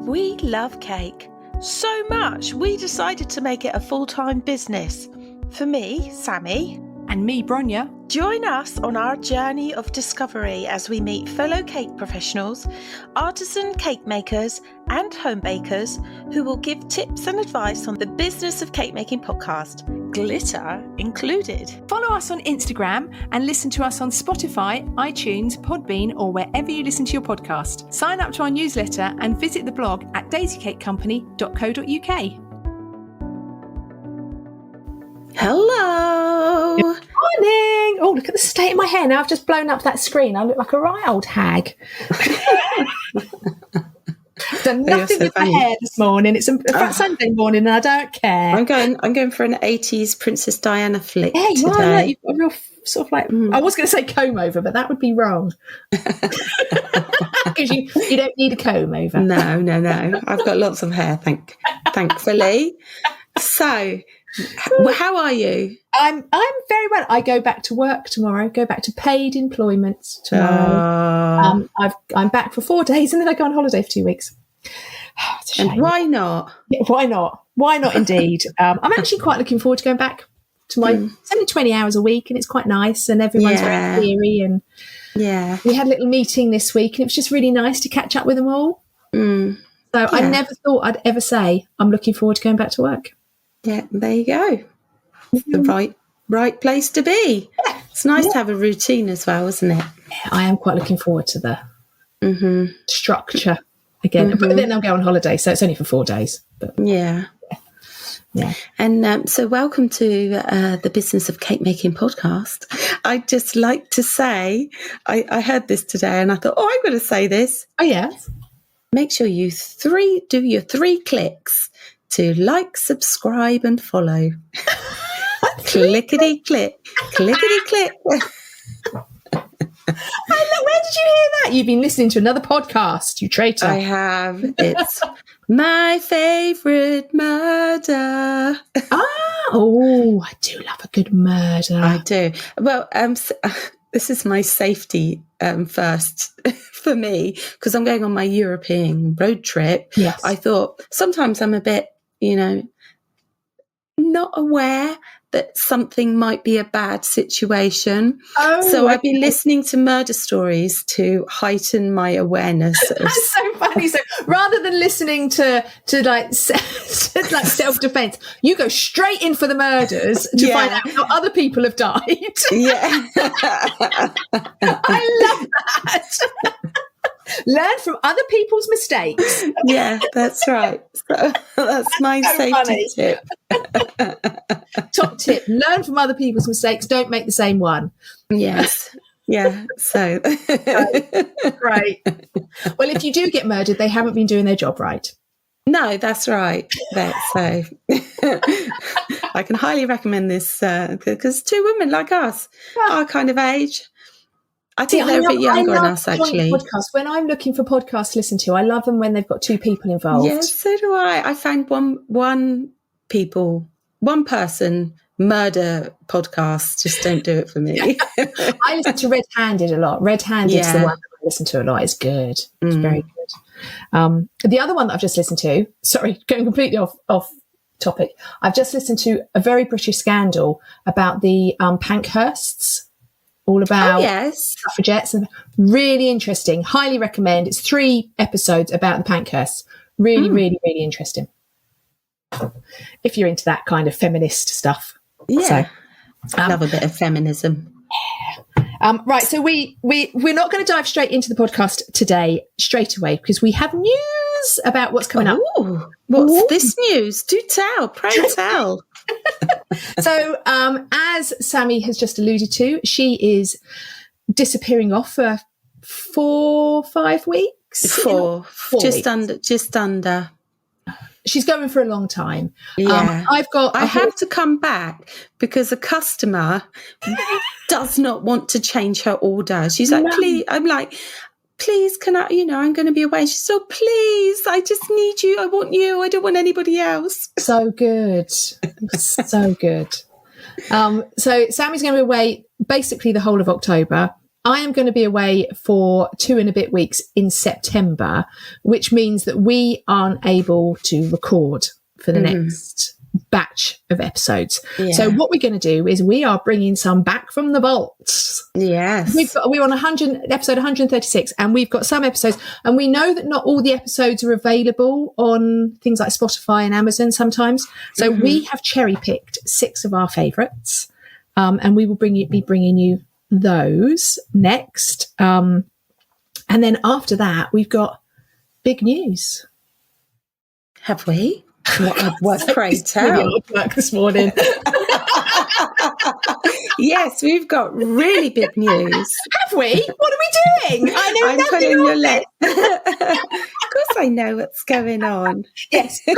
We love cake so much we decided to make it a full-time business. For me, Sammy. And me, Bronya. Join us on our journey of discovery as we meet fellow cake professionals, artisan cake makers and home bakers who will give tips and advice on the Business of Cake Making podcast, glitter included. Follow us on Instagram and listen to us on Spotify, iTunes, Podbean, or wherever you listen to your podcast. Sign up to our newsletter and visit the blog at daisycakecompany.co.uk. Hello. Good morning. Oh, look at the state of my hair. Now I've just blown up that screen. I look like a right old hag. Done nothing with my hair this morning. It's a Sunday morning and I don't care. I'm going for an 80s Princess Diana flick Yeah, you today. are. You've got a real sort of like, I was going to say comb over, but that would be wrong. Because you don't need a comb over. No. I've got lots of hair, thankfully. So, how are you? I'm very well. I go back to work tomorrow. Go back to paid employment tomorrow. I'm back for 4 days and then I go on holiday for 2 weeks. It's a shame. And why not? Yeah, why not? Why not? Indeed. I'm actually quite looking forward to going back to my. It's only 20 hours a week and it's quite nice and everyone's very theory and we had a little meeting this week and it was just really nice to catch up with them all. So I never thought I'd ever say I'm looking forward to going back to work. Yeah, there you go. The right place to be. Yeah. It's nice to have a routine as well, isn't it? Yeah, I am quite looking forward to the structure again. But then I'll go on holiday, so it's only for 4 days. But, yeah. And so welcome to the Business of Cake Making podcast. I'd just like to say, I heard this today and I thought, I'm going to say this. Oh, yes. Make sure you do your 3 clicks to like, subscribe and follow. Clickety-click, clickety-click. Where did you hear that? You've been listening to another podcast, you traitor. I have. It's my favourite murder. I do love a good murder. I do. Well, this is my safety first for me because I'm going on my European road trip. Yes. I thought sometimes I'm a bit, not aware that something might be a bad situation. So I've been listening to murder stories to heighten my awareness. That's so funny. So rather than listening to like self-defense, you go straight in for the murders to find out how other people have died. Yeah. I love that. Learn from other people's mistakes. Yeah, that's right. So that's my safety tip. Top tip: learn from other people's mistakes. Don't make the same one. Yes. Yeah. So right. Well, if you do get murdered, they haven't been doing their job right. No, that's right. So I can highly recommend this because 2 women like us, our kind of age. I think they're a bit younger than us, actually. Podcasts. When I'm looking for podcasts to listen to, I love them when they've got 2 people involved. Yes, so do I. I found one person murder podcast. Just don't do it for me. I listen to Red Handed a lot. Red Handed is the one that I listen to a lot. It's good. It's very good. The other one that I've just listened to, sorry, going completely off topic. I've just listened to a very British scandal about the Pankhursts. All about suffragettes and really interesting. Highly recommend. It's 3 episodes about the Pankhursts. Really, really, really interesting. If you're into that kind of feminist stuff. Yeah. I love a bit of feminism. Right. So we're not going to dive straight into the podcast today straight away because we have news about what's coming up. What's this news? Do tell. Pray tell. So, as Sammy has just alluded to, she is disappearing off for 4-5 weeks. 4, just weeks. under. She's going for a long time. Yeah, I have to come back because a customer does not want to change her order. She's like, please. I'm like, please, can I? I'm going to be away. She's so please. I just need you. I want you. I don't want anybody else. So good, so good. So Sammy's going to be away basically the whole of October. I am going to be away for 2 and a bit weeks in September, which means that we aren't able to record for the next batch of episodes. Yeah. So what we're going to do is we are bringing some back from the vaults. Yes. We're on episode 136, and we've got some episodes, and we know that not all the episodes are available on things like Spotify and Amazon sometimes. So we have cherry picked 6 of our favourites, and we will be bringing you those next. And then after that, we've got big news. Have we? What pray tell? Work this morning. Yes, we've got really big news. Have we? What are we doing? I know I'm nothing putting your of leg. Of course, I know what's going on. Yes, of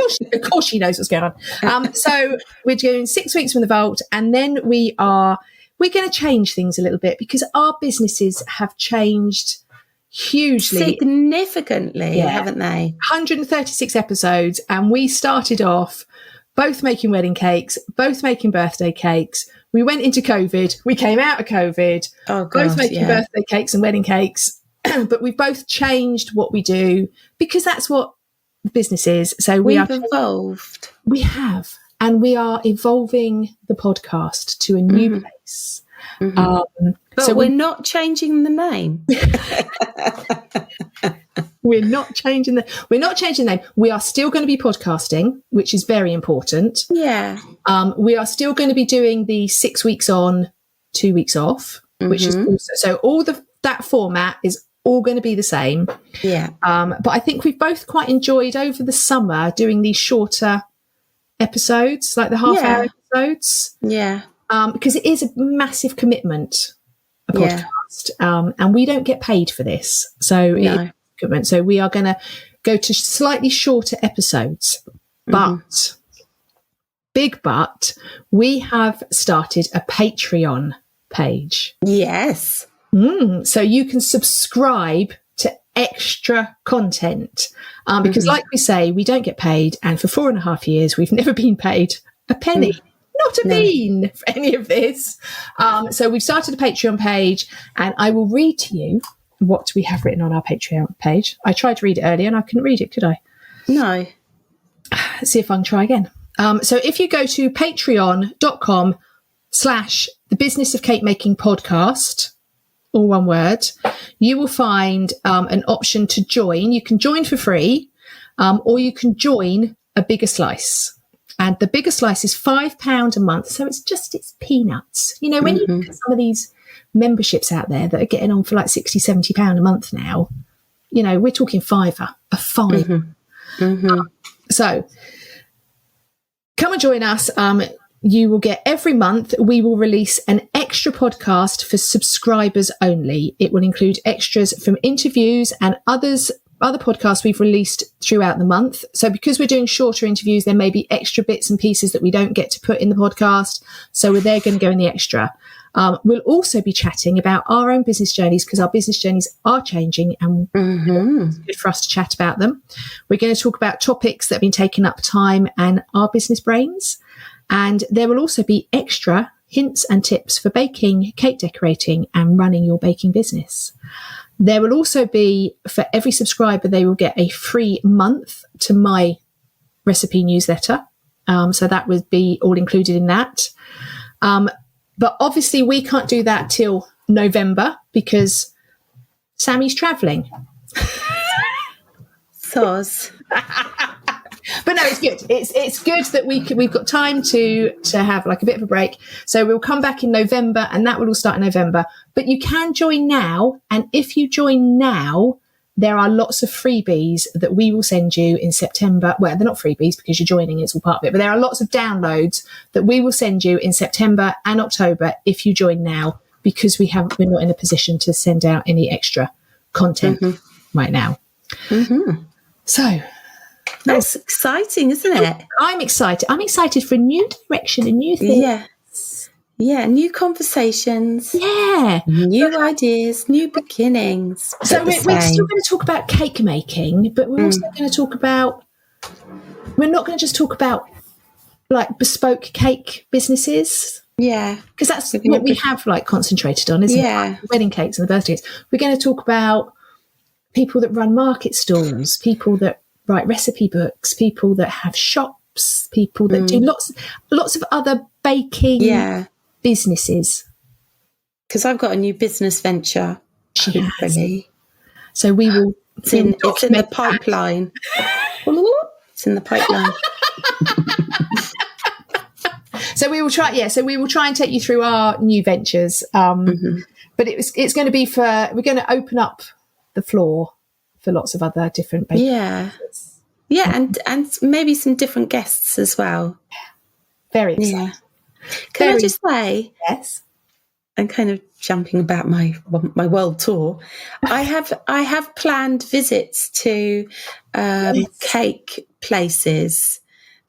course she knows what's going on. So we're doing 6 weeks from the vault, and then we're going to change things a little bit because our businesses have changed hugely, significantly, haven't they? 136 episodes, and we started off both making wedding cakes, both making birthday cakes. We went into COVID, we came out of COVID, both making birthday cakes and wedding cakes, but we've both changed what we do because that's what business is. So we've evolved. We have, and we are evolving the podcast to a new place. But so we're not changing the name. We're not changing the name. We are still going to be podcasting, which is very important. Yeah. We are still going to be doing the 6 weeks on, 2 weeks off, which is also, so all that format is all going to be the same. Yeah. But I think we've both quite enjoyed over the summer doing these shorter episodes, like the half-hour episodes. Yeah. Because it is a massive commitment, a podcast, and we don't get paid for this. So so we are going to go to slightly shorter episodes, but we have started a Patreon page. Yes. So you can subscribe to extra content because like we say, we don't get paid. And for 4.5 years, we've never been paid a penny. Not a bean for any of this. So we've started a Patreon page, and I will read to you what we have written on our Patreon page. I tried to read it earlier and I couldn't read it, could I? No. Let's see if I can try again. So if you go to patreon.com/the business of cake making podcast, all one word, you will find an option to join. You can join for free, or you can join a bigger slice. And the bigger slice is £5 a month. So it's peanuts. You know, when you look at some of these memberships out there that are getting on for like £60, £70 a month now, you know, we're talking £5. So come and join us. You will get every month, we will release an extra podcast for subscribers only. It will include extras from interviews and other podcasts we've released throughout the month. So because we're doing shorter interviews, there may be extra bits and pieces that we don't get to put in the podcast. So they're going to go in the extra. We'll also be chatting about our own business journeys because our business journeys are changing and it's good for us to chat about them. We're going to talk about topics that have been taking up time and our business brains. And there will also be extra hints and tips for baking, cake decorating and running your baking business. There will also be, for every subscriber, they will get a free month to my recipe newsletter. So that would be all included in that. But obviously we can't do that till November because Sammy's travelling. Soz. But no, it's good. It's good that we've got time to have like a bit of a break. So we'll come back in November, and that will all start in November. But you can join now, and if you join now, there are lots of freebies that we will send you in September. Well, they're not freebies because you're joining; it's all part of it. But there are lots of downloads that we will send you in September and October if you join now, because we're not in a position to send out any extra content right now. So. That's exciting, isn't it? I'm excited. I'm excited for a new direction, a new thing. Yes. Yeah, new conversations. Yeah. New ideas, new beginnings. So we're still going to talk about cake making, but we're also going to talk about, we're not going to just talk about like bespoke cake businesses. Yeah. Because that's what we have like concentrated on, isn't it? Like the wedding cakes and the birthdays. We're going to talk about people that run market stalls, people that write recipe books, people that have shops, people that do lots of other baking businesses. Because I've got a new business venture. Hopefully. So we will. It's in the pipeline. It's in the pipeline. So we will try. So we will try and take you through our new ventures. But it's going to be we're going to open up the floor for lots of other different baking. Yeah, and maybe some different guests as well. Very exciting. Can I just say? Yes. I'm kind of jumping about my world tour. I have planned visits to cake places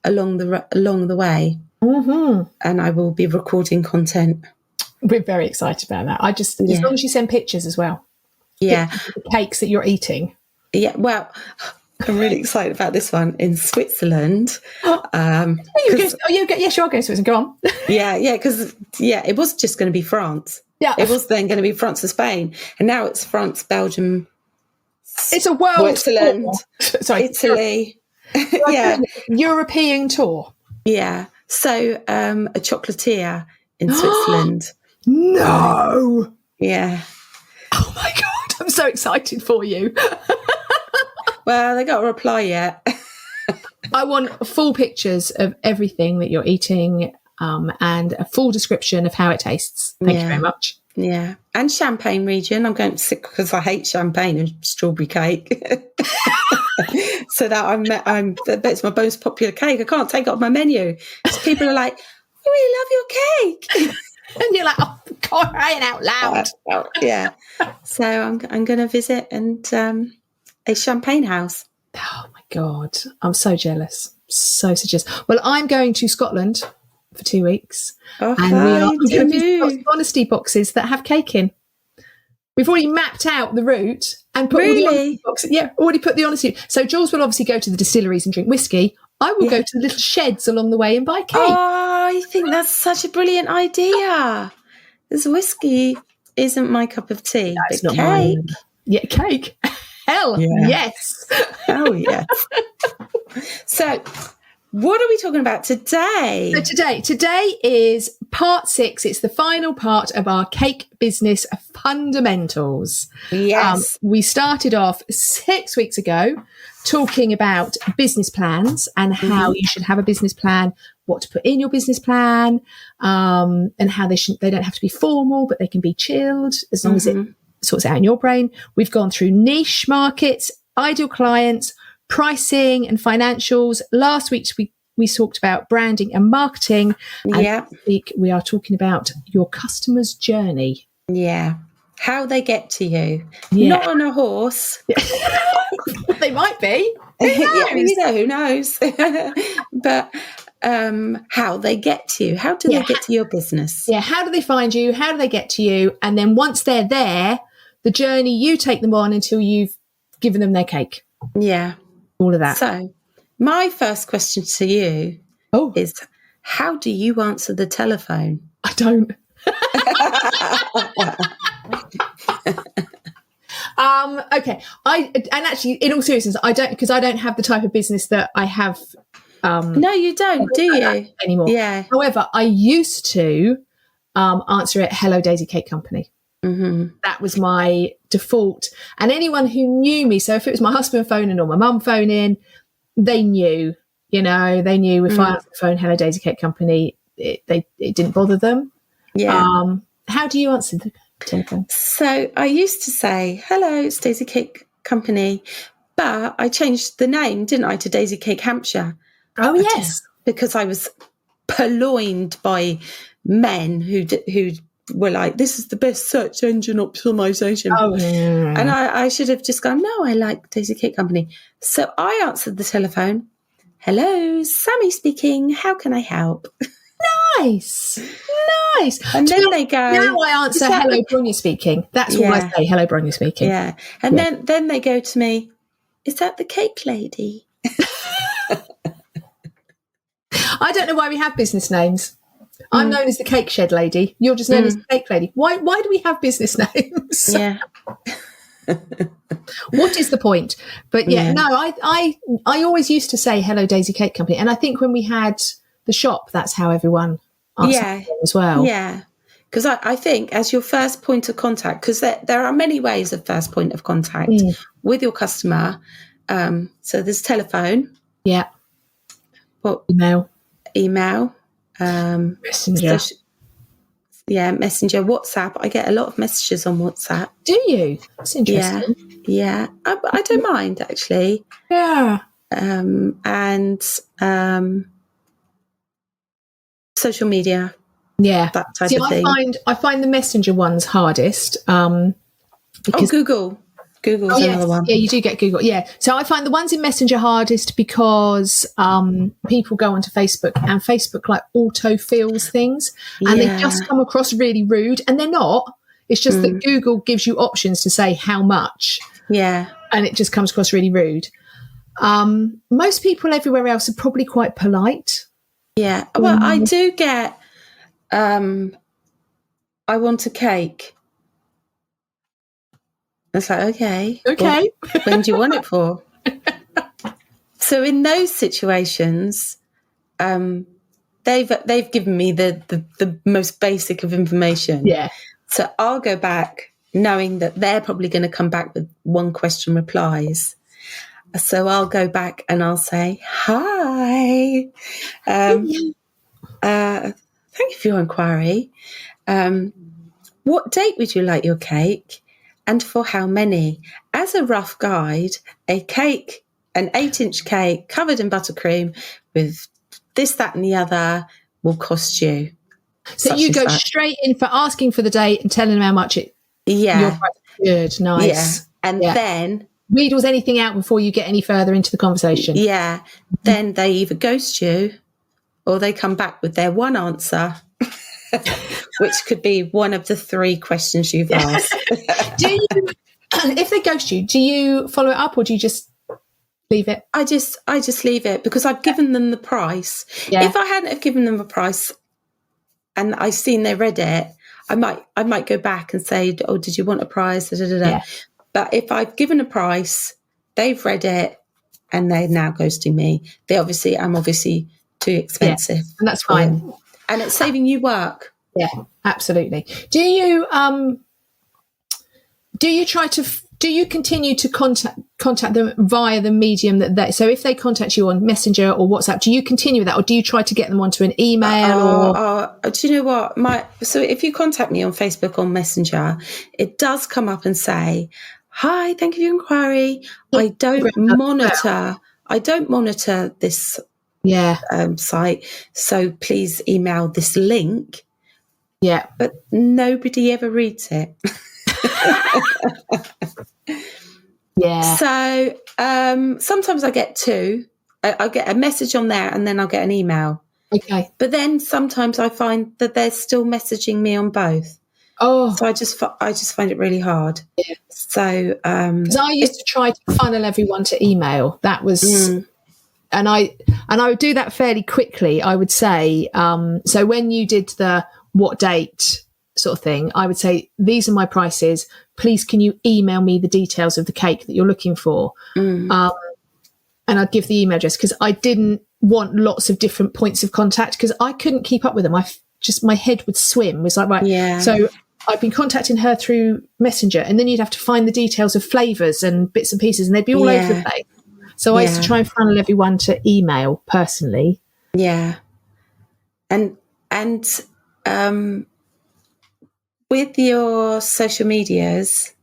along the way, and I will be recording content. We're very excited about that. As long as you send pictures as well. Yeah, the cakes that you're eating. Yeah, well, I'm really excited about this one in Switzerland. Yes, you are going to Switzerland. Go on. Because it was just going to be France. Yeah, it was then going to be France and Spain, and now it's France, Belgium. It's a world Switzerland, tour. Sorry, Italy. European tour. Yeah, so a chocolatier in Switzerland. No. Yeah. Oh my God! I'm so excited for you. Well, they got a reply yet. I want full pictures of everything that you're eating and a full description of how it tastes. Thank you very much. Yeah. And Champagne region. I'm going to stick because I hate champagne and strawberry cake. So that's my most popular cake. I can't take it off my menu. So people are like, we love your cake. And you're like, oh, God, crying out loud. Yeah. So I'm going to visit a champagne house. Oh my God, I'm so jealous. So jealous. Well, I'm going to Scotland for 2 weeks. Oh, and we are going to do honesty boxes that have cake in. We've already mapped out the route and put all the honesty boxes. Yeah, already put the honesty. So Jules will obviously go to the distilleries and drink whiskey. I will go to the little sheds along the way and buy cake. Oh, I think that's such a brilliant idea. This whiskey isn't my cup of tea, but not cake. Mine. Yeah, cake. Hell yes. Hell yes. So what are we talking about today? So today is part 6. It's the final part of our cake business fundamentals. Yes. We started off 6 weeks ago talking about business plans and how you should have a business plan, what to put in your business plan, and how they don't have to be formal, but they can be chilled as long as it sorts it out in your brain. We've gone through niche markets, ideal clients, pricing and financials. Last week we talked about branding and marketing. And this week we are talking about your customer's journey. Yeah. How they get to you. Not on a horse. They might be. Who knows? But how they get to you. How do they get to your business? Yeah. How do they find you? How do they get to you? And then once they're there, the journey you take them on until you've given them their cake. Yeah. All of that. So my first question to you is, how do you answer the telephone? I don't. Okay. Actually, in all seriousness, I don't, because I don't have the type of business that I have. No, you don't, do you? Anymore. Yeah. However, I used to answer it, "Hello, Daisy Cake Company." That was my default. And anyone who knew me, so if it was my husband phoning or my mum phoning, they knew, if I answered the phone, "Hello, Daisy Cake Company," it didn't bother them. Yeah. How do you answer the telephone? So I used to say, "Hello, it's Daisy Cake Company," but I changed the name, didn't I, to Daisy Cake Hampshire? Oh, yes. Because I was purloined by men who were like, "This is the best search engine optimization." Oh, yeah. And I should have just gone, "No, I like Daisy Cake Company." So I answered the telephone. "Hello, Sammy speaking. How can I help?" Nice. And then they go, now I answer, "Hello, Bronya speaking." That's all I say. "Hello, Bronya speaking." Yeah. And then they go to me, "Is that the cake lady?" I don't know why we have business names. I'm known as the Cake Shed Lady. You're just known as the Cake Lady. Why do we have business names? Yeah. What is the point? But no, I always used to say Hello Daisy Cake Company, and I think when we had the shop, that's how everyone answered as well. Yeah, because I think as your first point of contact, because there are many ways of first point of contact with your customer. So there's telephone. Yeah. What email, messenger. Messenger, WhatsApp. I get a lot of messages on WhatsApp. Do you? That's interesting. Yeah. I don't mind, actually. Yeah. And social media. Yeah. That type of thing. I find the messenger ones hardest. Because Google. Google's another one. Yeah, you do get Google. Yeah. So I find the ones in Messenger hardest because people go onto Facebook and Facebook like auto fills things and they just come across really rude, and they're not. It's just that Google gives you options to say how much. Yeah. And it just comes across really rude. Most people everywhere else are probably quite polite. Yeah. Well, I do get I want a cake. It's like, okay. When do you want it for? So in those situations, they've given me the most basic of information. Yeah. So I'll go back knowing that they're probably going to come back with one question replies. So I'll go back and I'll say, hi. Thank you for your inquiry. What date would you like your cake? And for how many? As a rough guide, an 8-inch cake covered in buttercream with this, that, and the other will cost you. So you go straight in for asking for the date and telling them how much it. Yeah. Good, nice. Yeah. And then wheedles anything out before you get any further into the conversation. Yeah. Then they either ghost you or they come back with their one answer. Which could be one of the 3 questions you've asked. If they ghost you, do you follow it up or do you just leave it? I just leave it because I've given them the price. Yeah. If I hadn't have given them a price and I've seen they read it, I might go back and say, oh, did you want a price? Yeah. But if I've given a price, they've read it and they're now ghosting me. I'm obviously too expensive. Yeah, and that's fine. And it's saving you work. Yeah, absolutely. Do you continue to contact them via the medium so if they contact you on Messenger or WhatsApp, do you continue with that, or do you try to get them onto an email? Do you know what? So if you contact me on Facebook or Messenger, it does come up and say, "Hi, thank you for your inquiry. I don't monitor this site, so please email this link." Yeah. But nobody ever reads it. Yeah. So sometimes I get 2. I get a message on there and then I'll get an email. Okay. But then sometimes I find that they're still messaging me on both. Oh. So I just find it really hard. Yeah. So because I used to try to funnel everyone to email. That was and I would do that fairly quickly, I would say. So when you did the what date sort of thing, I would say, these are my prices. Please, can you email me the details of the cake that you're looking for? And I'd give the email address because I didn't want lots of different points of contact because I couldn't keep up with them. My head would swim. It was like, right. Yeah. So I've been contacting her through Messenger, and then you'd have to find the details of flavours and bits and pieces, and they'd be all over the place. So I used to try and funnel everyone to email personally. Yeah. And with your social medias,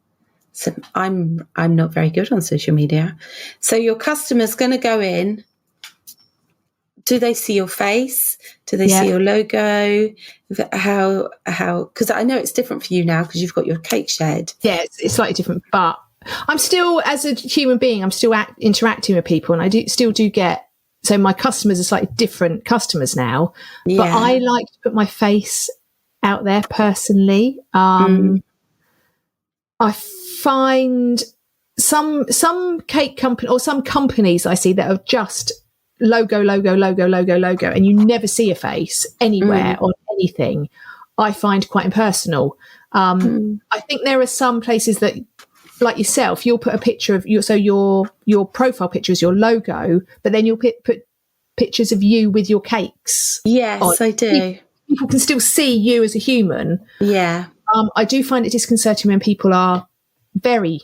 so I'm not very good on social media. So your customer's going to go in. Do they see your face? Do they see your logo? How? Because I know it's different for you now because you've got your cake shed. Yeah, it's slightly different, but I'm still, as a human being, I'm still interacting with people, and I still do get. So my customers are slightly different customers now, but I like to put my face out there personally. I find some cake company or some companies I see that are just logo, and you never see a face anywhere on anything, I find quite impersonal. I think there are some places that, like yourself, you'll put a picture of your profile picture is your logo, but then you'll put pictures of you with your cakes. Yes, on. I do. People can still see you as a human. Yeah. I do find it disconcerting when people are very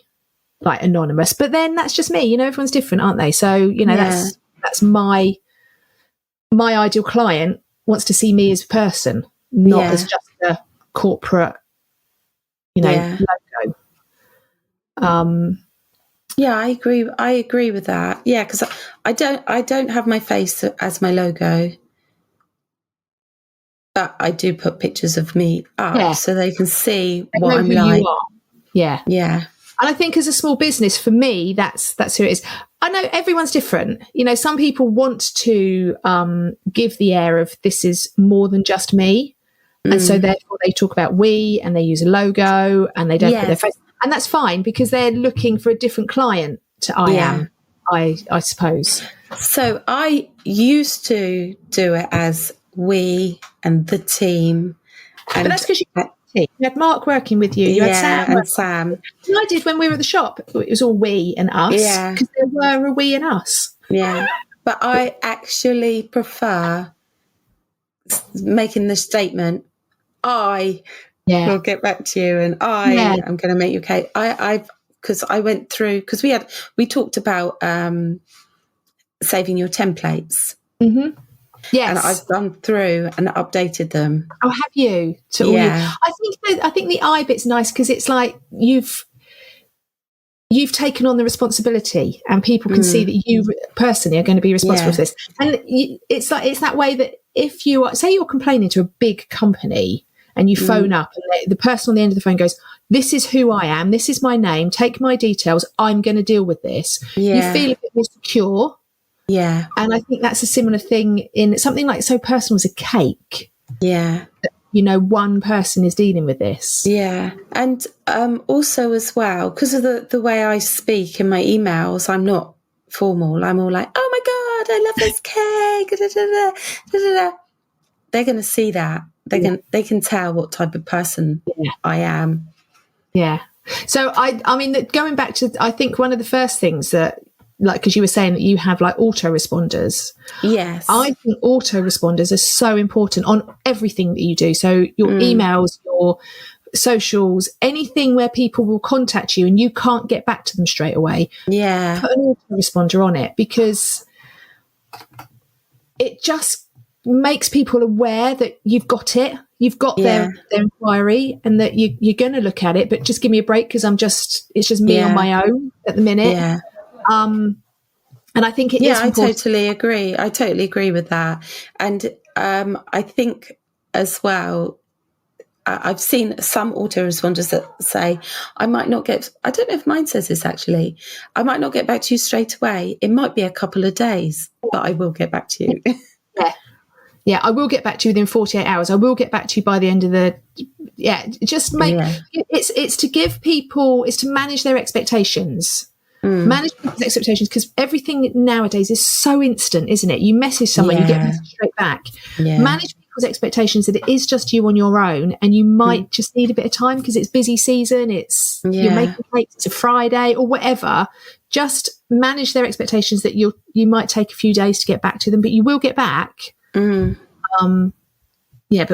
like anonymous, but then that's just me. Everyone's different, aren't they? So that's my ideal client wants to see me as a person, not as just a corporate, logo. I agree with that. Yeah, because I don't have my face as my logo, but I do put pictures of me up so they can see what I'm like. Yeah. And I think as a small business, for me, that's who it is. I know everyone's different. Some people want to give the air of this is more than just me. And so therefore they talk about we and they use a logo and they don't put their face. And that's fine because they're looking for a different client to I am, I suppose. So I used to do it as we and the team. But that's because you had Mark working with you. You had Sam. And I did when we were at the shop. It was all we and us. Yeah. Because there were a we and us. Yeah. But I actually prefer making the statement, I will get back to you and I am going to make you cake. Because I went through, because we talked about saving your templates. Mm-hmm. Yes. And I've gone through and updated them. Oh, have you? I think the I bit's nice because it's like you've taken on the responsibility and people can see that you personally are going to be responsible for this. And it's that way that if you are, say you're complaining to a big company and you phone up and the person on the end of the phone goes, this is who I am, this is my name, take my details, I'm going to deal with this. You feel a bit more secure. Yeah. And I think that's a similar thing in something like so personal as a cake. Yeah. One person is dealing with this. Yeah. And also as well, because of the way I speak in my emails, I'm not formal. I'm all like, oh my God, I love this cake. Da, da, da, da, da, da. They're going to see that. They can tell what type of person I am. Yeah. So I mean, going back to, I think one of the first things that, like, because you were saying that you have like autoresponders. Yes. I think autoresponders are so important on everything that you do. So your emails, your socials, anything where people will contact you and you can't get back to them straight away. Yeah. Put an autoresponder on it because it just makes people aware that you've got it. You've got their inquiry and that you're going to look at it, but just give me a break because it's just me on my own at the minute. Yeah. And I think it is important. I totally agree. I totally agree with that. And I think as well, I've seen some autoresponders that say, I don't know if mine says this actually, I might not get back to you straight away. It might be a couple of days, but I will get back to you. Yeah, I will get back to you within 48 hours. I will get back to you by the end of just make, it's to give people, it's to manage their expectations. Manage people's expectations because everything nowadays is so instant, isn't it? You message someone, you get a message straight back. Yeah. Manage people's expectations that it is just you on your own and you might just need a bit of time because it's busy season, you're making cakes, it's a Friday or whatever. Just manage their expectations that you might take a few days to get back to them, but you will get back. But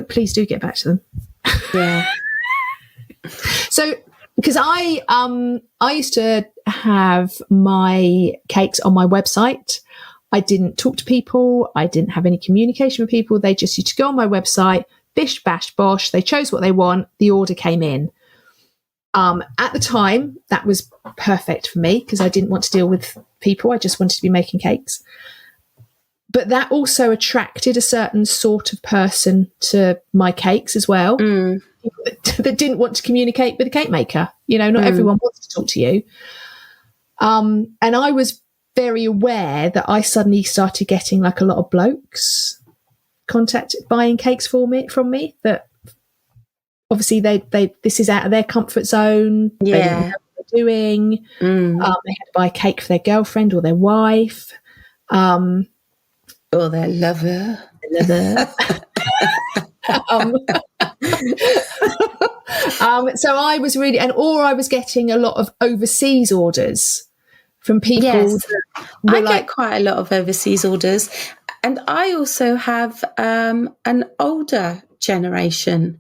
please do get back to them. Yeah. So, because I used to have my cakes on my website. I didn't talk to people. I didn't have any communication with people. They just used to go on my website, bish, bash, bosh. They chose what they want. The order came in. At the time, that was perfect for me because I didn't want to deal with people. I just wanted to be making cakes. But that also attracted a certain sort of person to my cakes as well. People that didn't want to communicate with a cake maker. Not everyone wants to talk to you. And I was very aware that I suddenly started getting like a lot of blokes buying cakes from me that obviously this is out of their comfort zone. They didn't know what they're doing. They had to buy a cake for their girlfriend or their wife. Or their lover. So I was really, or I was getting a lot of overseas orders from people. Yes, that were get quite a lot of overseas orders, and I also have an older generation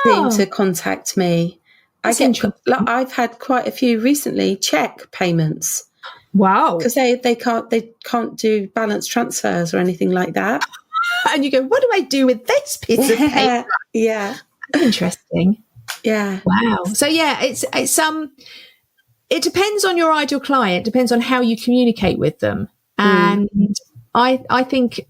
seem to contact me. I've had quite a few recently check payments. Wow, because they can't do balance transfers or anything like that. And you go, what do I do with this piece of paper? Yeah, interesting. Yeah, wow. So yeah, it's it depends on your ideal client. Depends on how you communicate with them, and I think.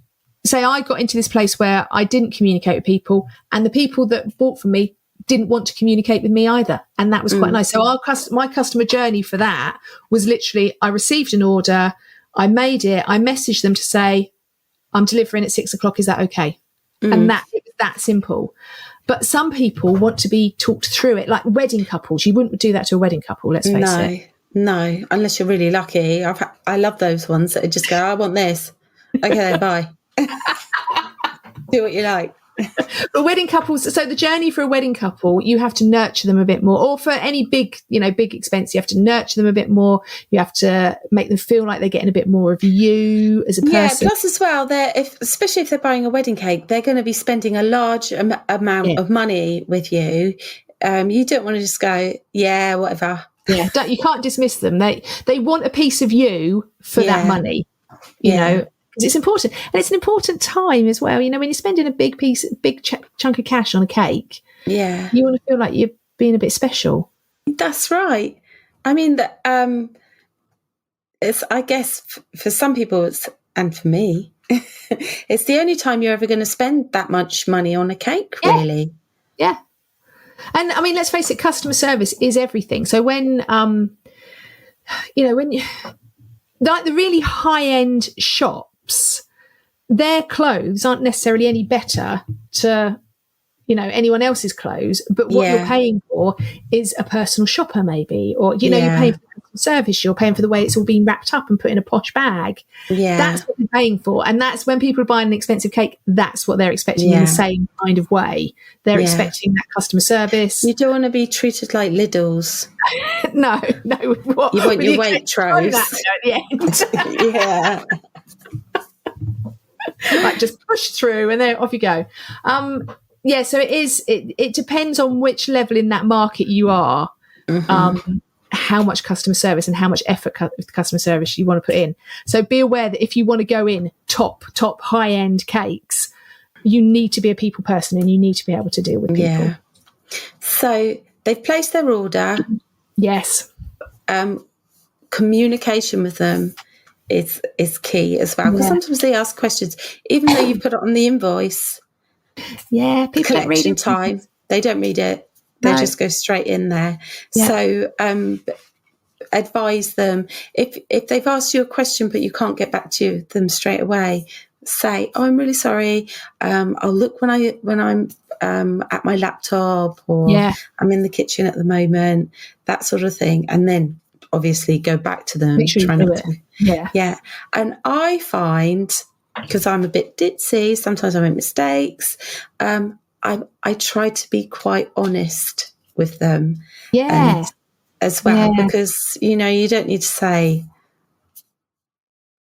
Say I got into this place where I didn't communicate with people, and the people that bought from me didn't want to communicate with me either, and that was quite nice. So my customer journey for that was literally: I received an order, I made it, I messaged them to say, "I'm delivering at 6 o'clock. Is that okay?" And it was that simple. But some people want to be talked through it, like wedding couples. You wouldn't do that to a wedding couple. Let's face it. No, unless you're really lucky. I love those ones that just go, "I want this." Okay, bye. Do what you like. But wedding couples, so the journey for a wedding couple, you have to nurture them a bit more. Or for any big expense, you have to nurture them a bit more. You have to make them feel like they're getting a bit more of you as a person. Yeah, plus as well, especially if they're buying a wedding cake, they're going to be spending a large amount of money with you. You don't want to just go, yeah, whatever. Yeah, you can't dismiss them. They want a piece of you for that money, you know. Because it's important, and it's an important time as well. You know, when you're spending a big chunk of cash on a cake, you want to feel like you're being a bit special. That's right. I mean, it's. I guess for some people, and for me, it's the only time you're ever going to spend that much money on a cake, really. Yeah. And I mean, let's face it, customer service is everything. So when, when you like the really high end shops, their clothes aren't necessarily any better to, anyone else's clothes, but what you're paying for is a personal shopper maybe, or, you're paying for customer service, you're paying for the way it's all being wrapped up and put in a posh bag. Yeah. That's what you're paying for. And that's when people are buying an expensive cake, that's what they're expecting in the same kind of way. They're expecting that customer service. You don't want to be treated like Lidl's. No. What, you want your Waitrose. At the end. Yeah. Like just push through and then off you go. So it depends on which level in that market you are, how much customer service and how much effort with customer service you want to put in. So be aware that if you want to go in top high end cakes, you need to be a people person and you need to be able to deal with people. Yeah. So they've placed their order. Yes. Communication with them is key as well, because sometimes they ask questions, even though you put it on the invoice. Yeah, people don't read it. Time, they don't read it. They just go straight in there. Yeah. So advise them if they've asked you a question but you can't get back to them straight away. Say, "Oh, I'm really sorry. I'll look when I'm at my laptop, or I'm in the kitchen at the moment." That sort of thing, and then obviously go back to them. Make sure you do it. Yeah. And I find, because I'm a bit ditzy, sometimes I make mistakes. I try to be quite honest with them. Yeah. As well, because you don't need to say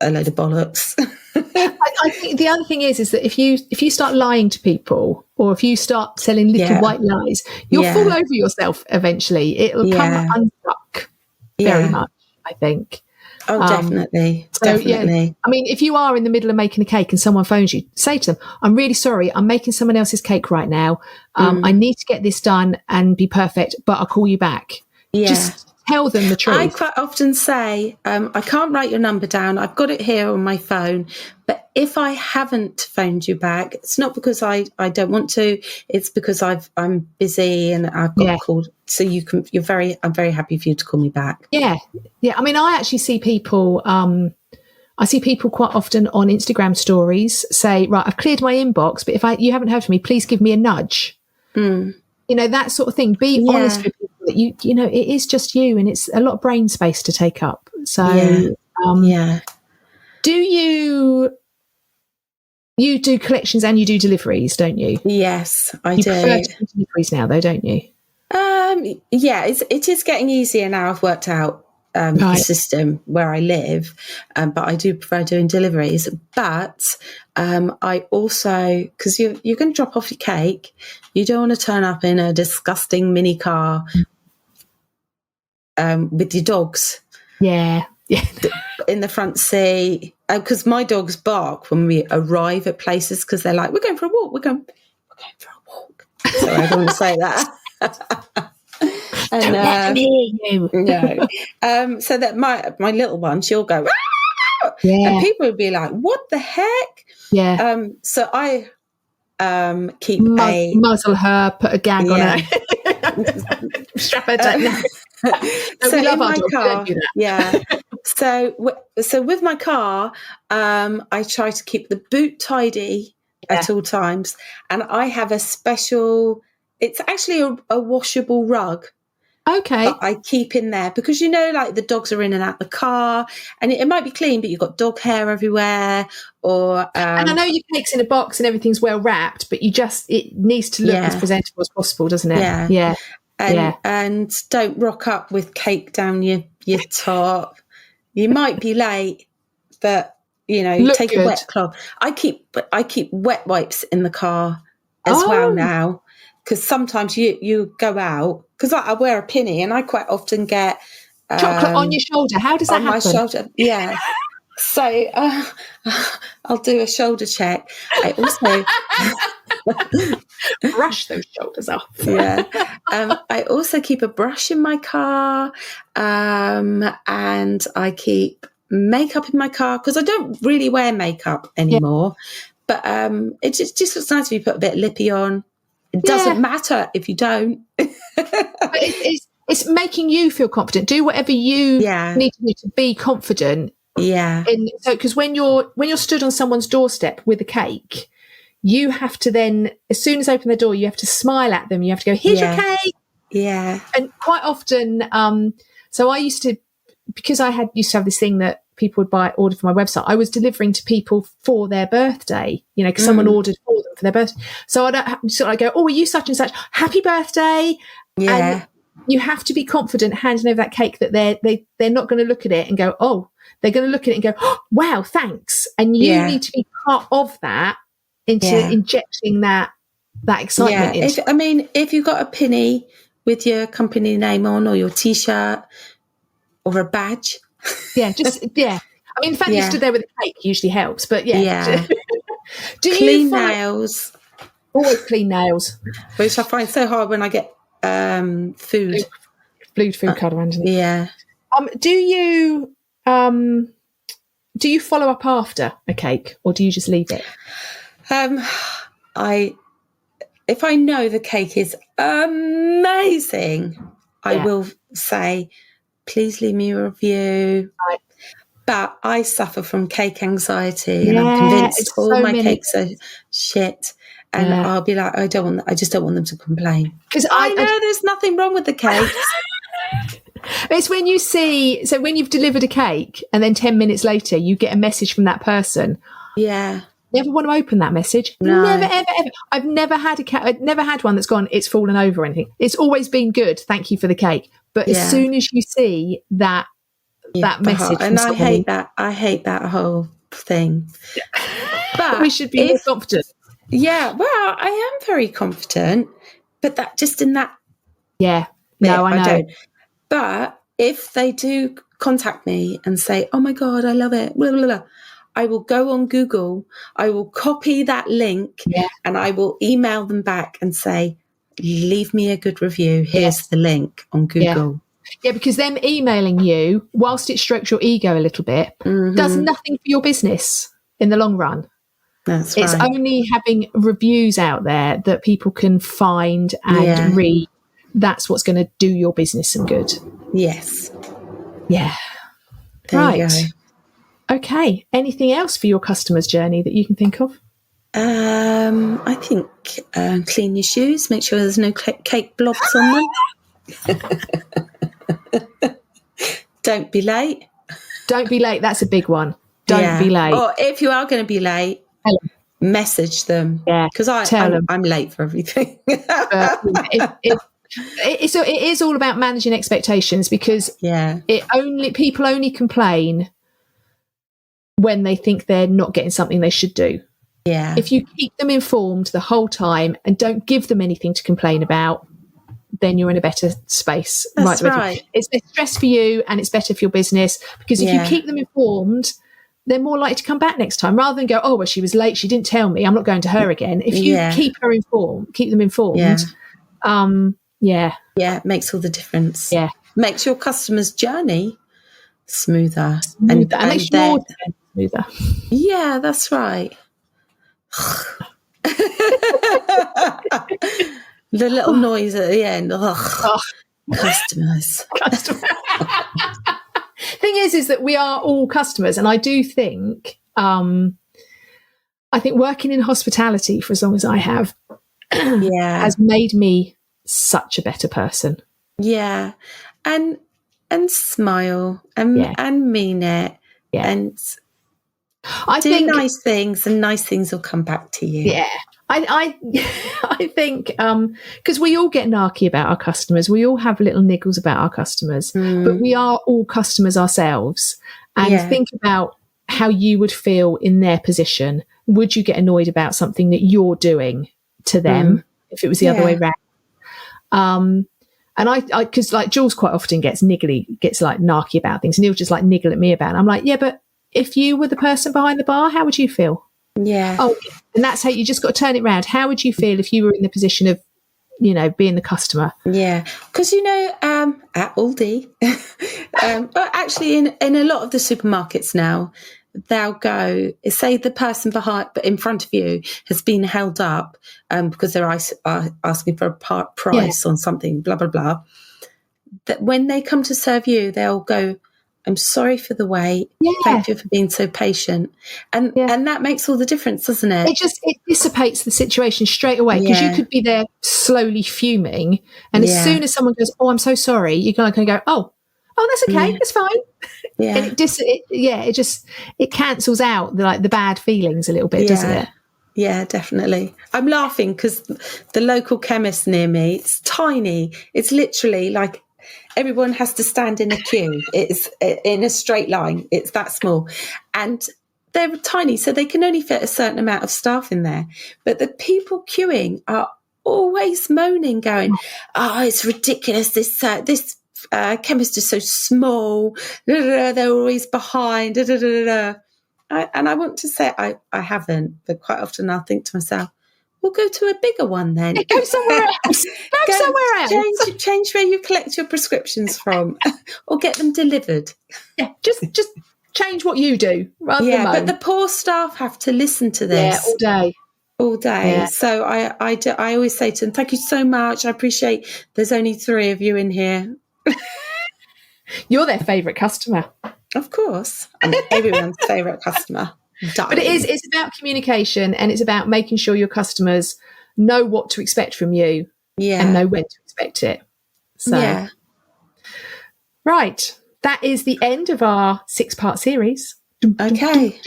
a load of bollocks. I think the other thing is that if you start lying to people, or if you start selling little white lies, you'll fall over yourself eventually. It'll come unstuck very much, I think. Oh, definitely. Definitely. Yeah. I mean, if you are in the middle of making a cake and someone phones you, say to them, "I'm really sorry, I'm making someone else's cake right now. I need to get this done and be perfect, but I'll call you back." Yeah. Just tell them the truth. I quite often say, I can't write your number down. I've got it here on my phone. But if I haven't phoned you back, it's not because I don't want to. It's because I'm busy and I've got called. So I'm very happy for you to call me back. Yeah. Yeah. I mean, I actually see people, quite often on Instagram stories say, "Right, I've cleared my inbox, but if you haven't heard from me, please give me a nudge." That sort of thing. Be honest with people that it is just you, and it's a lot of brain space to take up. So, do you you do collections and you do deliveries, don't you? Yes, I You do. prefer to do deliveries now, though, don't you? Yeah, it is getting easier now. I've worked out the Right. system where I live, but I do prefer doing deliveries. But I also, because you're going to drop off your cake, you don't want to turn up in a disgusting mini car with your dogs. Yeah. In the front seat, because my dogs bark when we arrive at places because they're like, we're going for a walk. We're going for a walk. Sorry, I don't want to say that. And, don't let them hear you. No. So that my little one, she'll go, "Ah!" Yeah. And people would be like, what the heck? Yeah. So I keep muzzle her, put a gag on her, strap her down. So we love in our my dogs, car, don't do that. yeah. So with my car, I try to keep the boot tidy at all times, and I have a special. It's actually a washable rug. Okay. That I keep in there because like the dogs are in and out the car, and it might be clean, but you've got dog hair everywhere. Or and I know your cake's in a box and everything's well wrapped, but it needs to look as presentable as possible, doesn't it? Yeah. And don't rock up with cake down your top. You might be late, but take a wet cloth. I keep wet wipes in the car as well now, because sometimes you go out, because I wear a pinny and I quite often get chocolate on your shoulder. How does that happen? On my shoulder, yeah. So I'll do a shoulder check. I also brush those shoulders off. Yeah. I also keep a brush in my car, and I keep makeup in my car because I don't really wear makeup anymore. But it just looks nice if you put a bit of lippy on. It doesn't matter if you don't. But it's making you feel confident. Do whatever you need to do to be confident. Yeah. So because when you're stood on someone's doorstep with a cake, you have to then, as soon as they open the door, you have to smile at them. You have to go, here's your cake. Yeah. And quite often, so I used to have this thing that people would order for my website. I was delivering to people for their birthday, because someone ordered for them for their birthday. So I go, oh, are you such and such? Happy birthday. Yeah. And you have to be confident handing over that cake that they're not going to look at it and go, oh, they're going to look at it and go, oh, wow, thanks. And you need to be part of that into injecting that excitement into. If you've got a pinny with your company name on, or your T-shirt, or a badge. Yeah, the fact you stood there with a cake usually helps, but yeah. Do clean nails. Always clean nails. Which I find so hard when I get food card underneath. Yeah. Do you follow up after a cake, or do you just leave it? If I know the cake is amazing, I will say, please leave me a review. Right. But I suffer from cake anxiety, and I'm convinced all my cakes are shit. And I'll be like, I just don't want them to complain. Because I know there's nothing wrong with the cake. It's when you when you've delivered a cake and then 10 minutes later you get a message from that person. Yeah. Never want to open that message. No. Never, ever, ever. I've never had one that's gone, it's fallen over or anything. It's always been good. Thank you for the cake. But as soon as you see that message, and I hate that whole thing. But we should be more confident. Yeah, well, I am very confident, but that just in that. Yeah, no, I know. don't. But if they do contact me and say, "Oh my God, I love it," blah, blah, blah, I will go on Google. I will copy that link, and I will email them back and say, "Leave me a good review. Here's the link on Google." Yeah, because them emailing you, whilst it strokes your ego a little bit, does nothing for your business in the long run. That's It's only having reviews out there that people can find and read. That's what's going to do your business some good. Yes. Yeah. There you go. Okay. Anything else for your customer's journey that you can think of? I think clean your shoes. Make sure there's no cake blobs on them. Don't be late. Don't be late. That's a big one. Don't be late. Or if you are going to be late, message them. Yeah, because I'm late for everything. So it is all about managing expectations, because people only complain when they think they're not getting something they should do. Yeah. If you keep them informed the whole time and don't give them anything to complain about, then you're in a better space. That's right. It's less stress for you and it's better for your business, because if you keep them informed, they're more likely to come back next time, rather than go, oh, well, she was late, she didn't tell me, I'm not going to her again. If you keep them informed, it makes all the difference. Yeah. Makes your customer's journey smoother. And makes your journey smoother. Yeah, that's right. The little noise at the end. Customers. Thing is that we are all customers, and I do think working in hospitality for as long as I have has made me such a better person. Yeah. And smile and mean it. Yeah. And I think nice things, and nice things will come back to you. Yeah. I think because we all get narky about our customers, we all have little niggles about our customers, but we are all customers ourselves. And think about how you would feel in their position. Would you get annoyed about something that you're doing to them if it was the other way around? And I because like Jules quite often gets like narky about things, and he'll just like niggle at me about it. I'm like, yeah, but if you were the person behind the bar, how would you feel? Yeah. Oh, and that's how you just got to turn it around. How would you feel if you were in the position of, being the customer? Yeah. Because, at Aldi, but actually in a lot of the supermarkets now, they'll go, say the person in front of you has been held up because they're asking for a price on something, blah, blah, blah. That when they come to serve you, they'll go, I'm sorry for the wait. Yeah. Thank you for being so patient. And that makes all the difference, doesn't it? It dissipates the situation straight away, because you could be there slowly fuming, and as soon as someone goes, oh, I'm so sorry, you're going to go, oh, that's okay, that's fine. Yeah. And it cancels out the bad feelings a little bit, doesn't it? Yeah, definitely. I'm laughing because the local chemist near me, it's tiny. It's literally like everyone has to stand in a queue. It's in a straight line. It's that small. And they're tiny, so they can only fit a certain amount of staff in there. But the people queuing are always moaning, going, oh, it's ridiculous. This chemist is so small. They're always behind. And I want to say I haven't, but quite often I'll think to myself, we'll go to a bigger one then. Go somewhere else. Change where you collect your prescriptions from, or get them delivered. Yeah, just change what you do rather than moan. But the poor staff have to listen to this all day. Yeah. So I always say to them, thank you so much. I appreciate there's only 3 of you in here. You're their favourite customer. Of course. I'm everyone's favourite customer. But it's about communication, and it's about making sure your customers know what to expect from you and know when to expect it. So, right. That is the end of our 6-part series. Okay.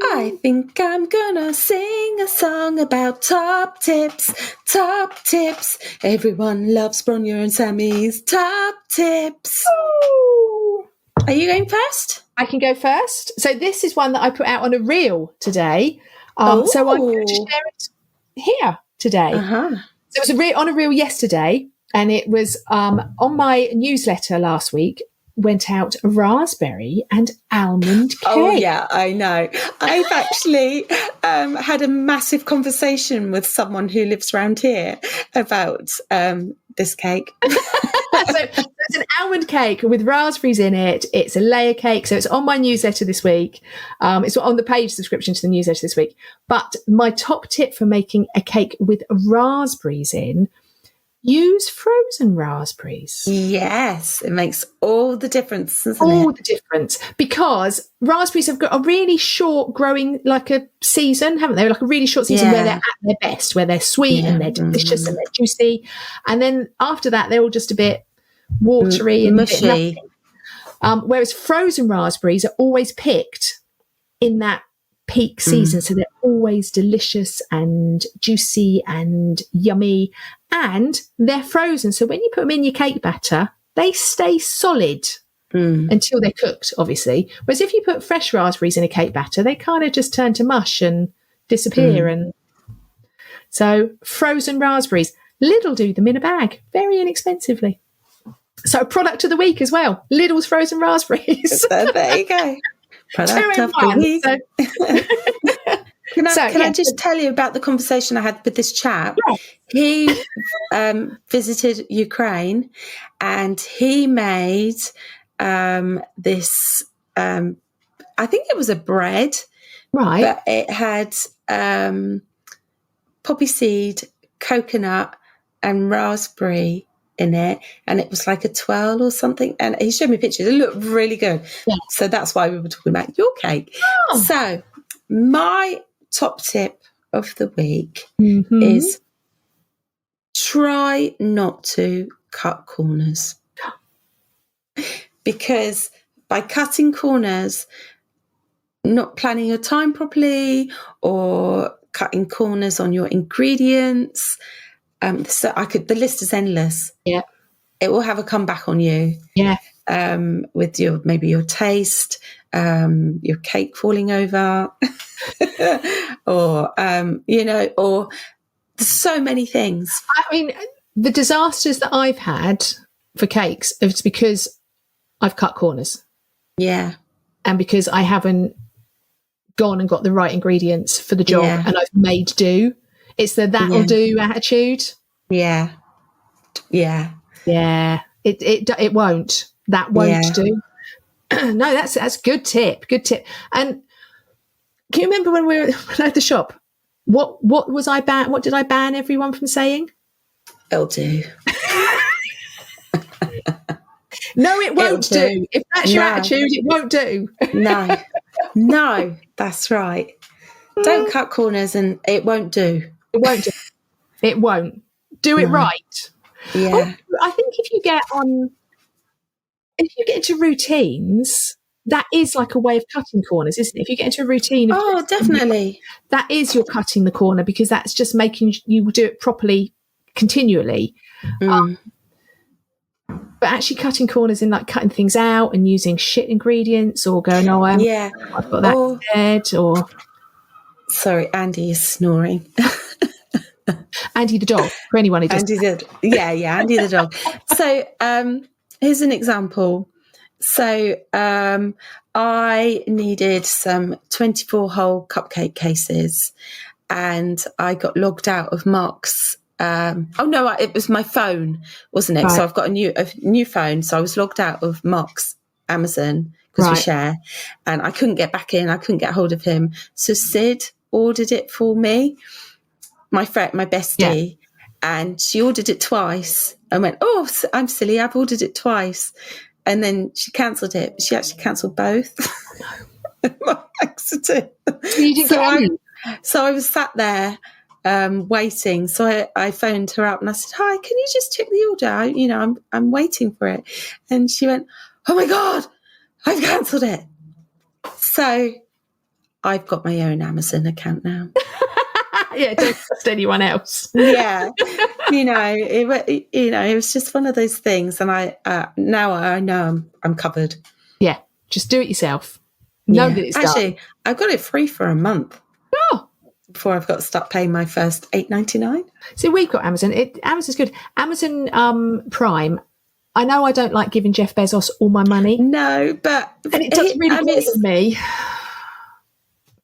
I think I'm gonna sing a song about top tips. Top tips. Everyone loves Bronya and Sammy's top tips. Ooh. Are you going first? I can go first. So this is one that I put out on a reel today. So I'm going to share it here today. Uh-huh. So it was on a reel yesterday, and it was on my newsletter last week. Went out raspberry and almond cake. Oh, yeah, I know. I've actually had a massive conversation with someone who lives around here about this cake. So it's an almond cake with raspberries in it. It's a layer cake. So it's on my newsletter this week. It's on the page subscription to the newsletter this week. But my top tip for making a cake with raspberries in: use frozen raspberries. Yes, it makes all the difference, doesn't it? All the difference, because raspberries have got a really short growing season, haven't they? Like a really short season where they're at their best, where they're sweet and they're delicious and they're juicy. And then after that, they're all just a bit watery and mushy. Whereas frozen raspberries are always picked in that peak season. So they're always delicious and juicy and yummy, and they're frozen. So when you put them in your cake batter, they stay solid until they're cooked, obviously. Whereas if you put fresh raspberries in a cake batter, they kind of just turn to mush and disappear. And so frozen raspberries, Lidl do them in a bag, very inexpensively. So product of the week as well, Lidl's frozen raspberries. So there you go. Product of the week. Can I just tell you about the conversation I had with this chap? Yeah. He visited Ukraine, and he made this, I think it was a bread. Right. But it had poppy seed, coconut, and raspberry in it, and it was like a twirl or something. And he showed me pictures. It looked really good. Yeah. So that's why we were talking about your cake. Oh. So my top tip of the week is try not to cut corners, because by cutting corners, not planning your time properly or cutting corners on your ingredients, the list is endless. Yeah, it will have a comeback on you. Yeah, with your taste, your cake falling over, or or there's so many things. I mean, the disasters that I've had for cakes, it's because I've cut corners. Yeah, and because I haven't gone and got the right ingredients for the job, and I've made do. It's the that'll do attitude. Yeah. It won't. That won't do. No, that's good tip. Good tip. And can you remember when we were at the shop? What was I ban? What did I ban everyone from saying? It'll do. No, it won't do. If that's your attitude, it won't do. No, that's right. Don't cut corners, and it won't do. It won't do. It won't. Do it right. Yeah. Oh, I think if you get into routines, that is like a way of cutting corners, isn't it? If you get into a routine, definitely, that is you're cutting the corner, because that's just making you do it properly continually. But actually cutting corners in like cutting things out and using shit ingredients, or going, I've got that instead, or sorry, Andy is snoring. Andy the dog, for anyone who doesn't. Andy the dog. So here's an example. So I needed some 24-hole cupcake cases, and I got logged out of Mark's. It was my phone, wasn't it? Right. So I've got a new phone, so I was logged out of Mark's Amazon, because we share, and I couldn't get back in. I couldn't get hold of him. So Sid ordered it for me, my friend, my bestie, and she ordered it twice. I went, oh, I'm silly, I've ordered it twice. And then she cancelled it. She actually cancelled both. By accident. So I was sat there waiting. So I phoned her up and I said, hi, can you just check the order? I'm waiting for it. And she went, oh my God, I've cancelled it. So I've got my own Amazon account now. Don't trust anyone else. It was just one of those things, and I now I know I'm covered. Yeah, just do it yourself. Know that it's actually done. I've got it free for a month. Oh, before I've got to start paying my first $8.99. So we've got Amazon. Amazon's good. Amazon Prime. I know I don't like giving Jeff Bezos all my money. No, but it doesn't really bother me.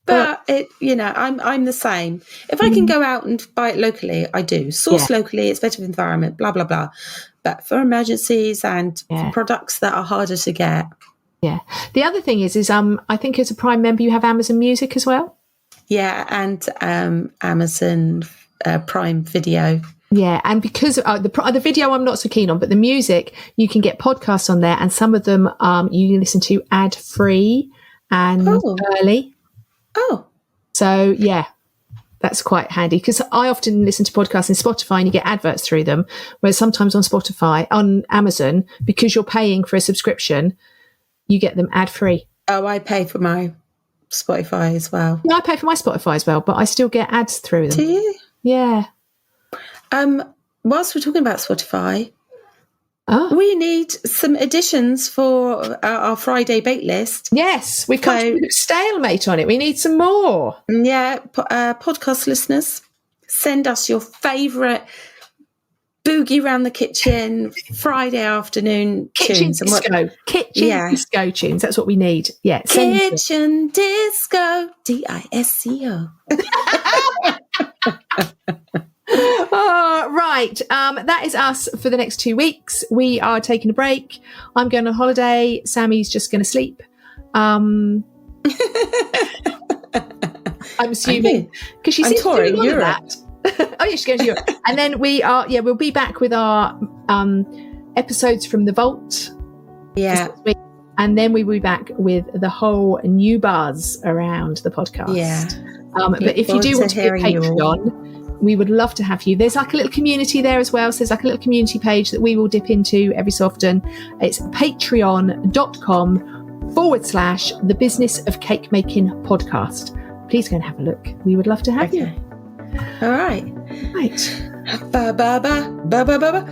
But I'm the same. If I can go out and buy it locally, I do. Source locally, it's better for the environment, blah, blah, blah. But for emergencies and for products that are harder to get. Yeah. The other thing is I think as a Prime member, you have Amazon Music as well. Yeah, and Amazon Prime Video. Yeah, and because the video I'm not so keen on, but the music, you can get podcasts on there, and some of them you can listen to ad-free and early. Oh. So, yeah, that's quite handy, because I often listen to podcasts in Spotify and you get adverts through them, whereas sometimes on Amazon, because you're paying for a subscription, you get them ad-free. Oh, I pay for my Spotify as well. Yeah, I pay for my Spotify as well, but I still get ads through them. Do you? Yeah. Whilst we're talking about Spotify, we need some additions for our Friday bait list. Yes, we've come to a stalemate on it. We need some more. Yeah, podcast listeners, send us your favourite boogie around the kitchen Friday afternoon kitchen tunes. Disco. Disco tunes. That's what we need. Yeah. Kitchen disco. DISCO. Right. That is us for the next 2 weeks. We are taking a break. I'm going on holiday. Sammy's just going to sleep. I'm assuming because she seems to do that. Oh, yeah, she's going to Europe. And then we'll be back with our episodes from the vault. Yeah. And then we will be back with the whole new buzz around the podcast. Yeah. But if you do want to be a Patreon, we would love to have you. There's like a little community there as well. So there's like a little community page that we will dip into every so often. It's patreon.com/The Business of Cake Making podcast. Please go and have a look. We would love to have you. All right. Right. Ba ba ba ba ba ba ba.